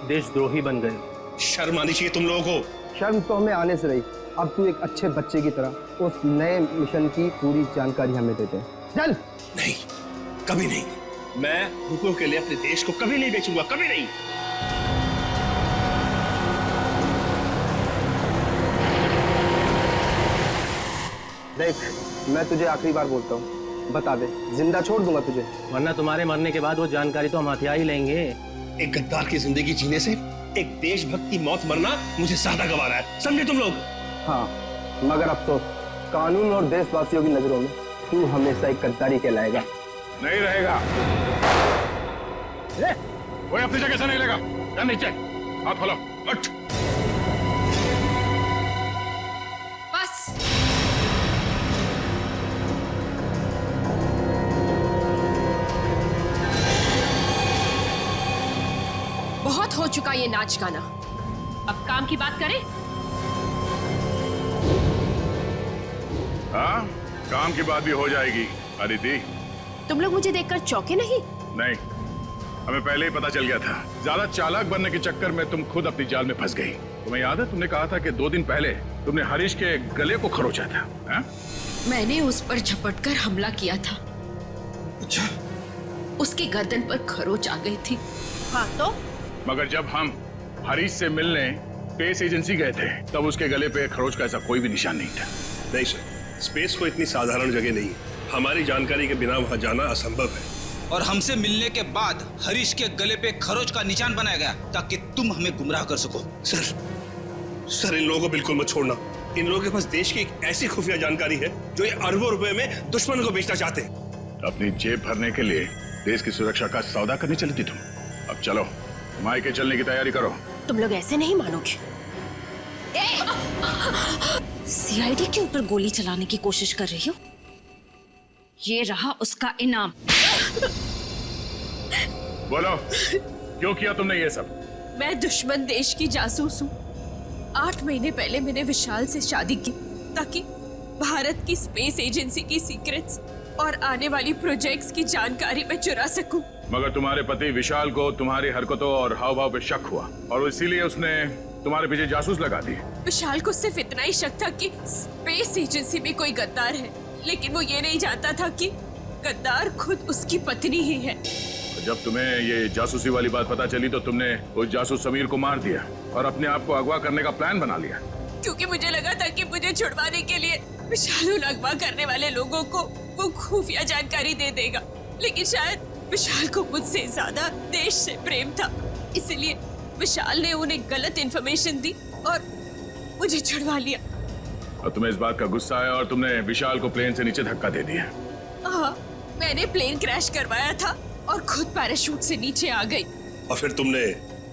Speaker 20: देशद्रोही बन गए।
Speaker 13: शर्म आनी चाहिए तुम लोगों को।
Speaker 17: शर्म तो हमें आने से रही, अब तू एक अच्छे बच्चे की तरह उस नए मिशन की पूरी जानकारी हमें देते हैं। चल।
Speaker 13: नहीं, कभी नहीं। मैं रुपयों के लिए अपने देश को कभी नहीं बेचूंगा, कभी नहीं।
Speaker 17: देख, मैं तुझे आखिरी बार बोलता हूँ, बता दे, जिंदा छोड़ दूंगा तुझे,
Speaker 20: वरना तुम्हारे मरने के बाद वो जानकारी तो हम हथिया ही लेंगे।
Speaker 13: एक गद्दार की जिंदगी जीने से एक देशभक्त की मौत मरना मुझे ज्यादा गवारा है, समझे तुम लोग?
Speaker 17: हाँ, मगर अफसोस, कानून और देशवासियों की नजरों में तू हमेशा एक गद्दारी कहलाएगा।
Speaker 2: नहीं रहेगा। कोई अपनी जगह से नहीं लेगा। या नीचे हाथ खोलो, उठ।
Speaker 3: बस। बहुत हो चुका ये नाच गाना, अब काम की बात करें?
Speaker 2: हाँ, काम की बात भी हो जाएगी। अदिति,
Speaker 3: तुम लोग मुझे देखकर चौंके नहीं?
Speaker 2: नहीं, हमें पहले ही पता चल गया था। ज्यादा चालाक बनने के चक्कर में तुम खुद अपनी जाल में फंस गई। तुम्हें याद है, तुमने कहा था कि 2 दिन पहले तुमने हरीश के गले को खरोचा था। हा?
Speaker 3: मैंने उस पर झपटकर हमला किया था।
Speaker 2: अच्छा।
Speaker 3: उसकी गर्दन पर खरोच आ गई थी। हाँ तो?
Speaker 2: मगर जब हम हरीश से मिलने स्पेस एजेंसी गए थे, तब उसके गले पे खरोच का ऐसा कोई भी निशान नहीं था।
Speaker 13: नहीं सर, स्पेस को इतनी साधारण जगह नहीं है। हमारी जानकारी के बिना वहां जाना असंभव है।
Speaker 10: और हमसे मिलने के बाद हरीश के गले पे खरोच का निशान बनाया गया ताकि तुम हमें गुमराह कर सको।
Speaker 13: सर इन लोगों को बिल्कुल मत छोड़ना। इन लोगों के पास देश की एक ऐसी खुफिया जानकारी है जो ये अरबों रुपए में दुश्मन को बेचना चाहते हैं।
Speaker 2: अपनी जेब भरने के लिए देश की सुरक्षा का सौदा करने चली थी तुम। अब चलो, मायके चलने की तैयारी करो।
Speaker 3: तुम लोग ऐसे नहीं मानोगे। सीआईडी के ऊपर गोली चलाने की कोशिश कर रही हो? ये रहा उसका इनाम।
Speaker 2: बोलो, क्यों किया तुमने ये सब?
Speaker 3: मैं दुश्मन देश की जासूस हूँ। 8 महीने पहले मैंने विशाल से शादी की ताकि भारत की स्पेस एजेंसी की सीक्रेट्स और आने वाली प्रोजेक्ट्स की जानकारी मैं चुरा सकूं।
Speaker 2: मगर तुम्हारे पति विशाल को तुम्हारी हरकतों और हाव भाव पे शक हुआ और इसीलिए उसने तुम्हारे पीछे जासूस लगा दी।
Speaker 3: विशाल को सिर्फ इतना ही शक था कि स्पेस एजेंसी में कोई गद्दार है, लेकिन वो ये नहीं जानता था कि गद्दार खुद उसकी पत्नी ही है।
Speaker 2: जब तुम्हें ये जासूसी वाली बात पता चली तो तुमने उस जासूस समीर को मार दिया और अपने आप को अगवा करने का प्लान बना लिया।
Speaker 3: क्योंकि मुझे लगा था कि मुझे छुड़वाने के लिए विशाल उन अगवा करने वाले लोगों को वो खुफिया जानकारी दे देगा, लेकिन शायद विशाल को मुझसे ज्यादा देश से प्रेम था, इसलिए विशाल ने उन्हें गलत इन्फॉर्मेशन दी और मुझे छुड़वा लिया।
Speaker 2: और तुम्हें इस बात का गुस्सा आया और तुमने विशाल को प्लेन से नीचे धक्का दे दिया।
Speaker 3: हाँ, मैंने प्लेन क्रैश करवाया था और खुद पैराशूट से नीचे आ गई।
Speaker 13: और फिर तुमने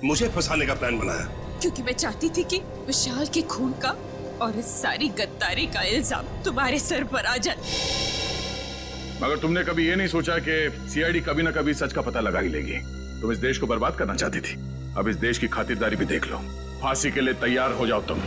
Speaker 13: मुझे फंसाने का प्लान बनाया?
Speaker 3: क्योंकि मैं चाहती थी कि विशाल के खून का और इस सारी गद्दारी का इल्जाम तुम्हारे सर पर आ जाए।
Speaker 2: मगर तुमने कभी ये नहीं सोचा कि सीआईडी कभी ना कभी सच का पता लगा ही लेगी। तुम इस देश को बर्बाद करना चाहती थी, अब इस देश की खातिरदारी भी देख लो। फांसी के लिए तैयार हो जाओ तुम।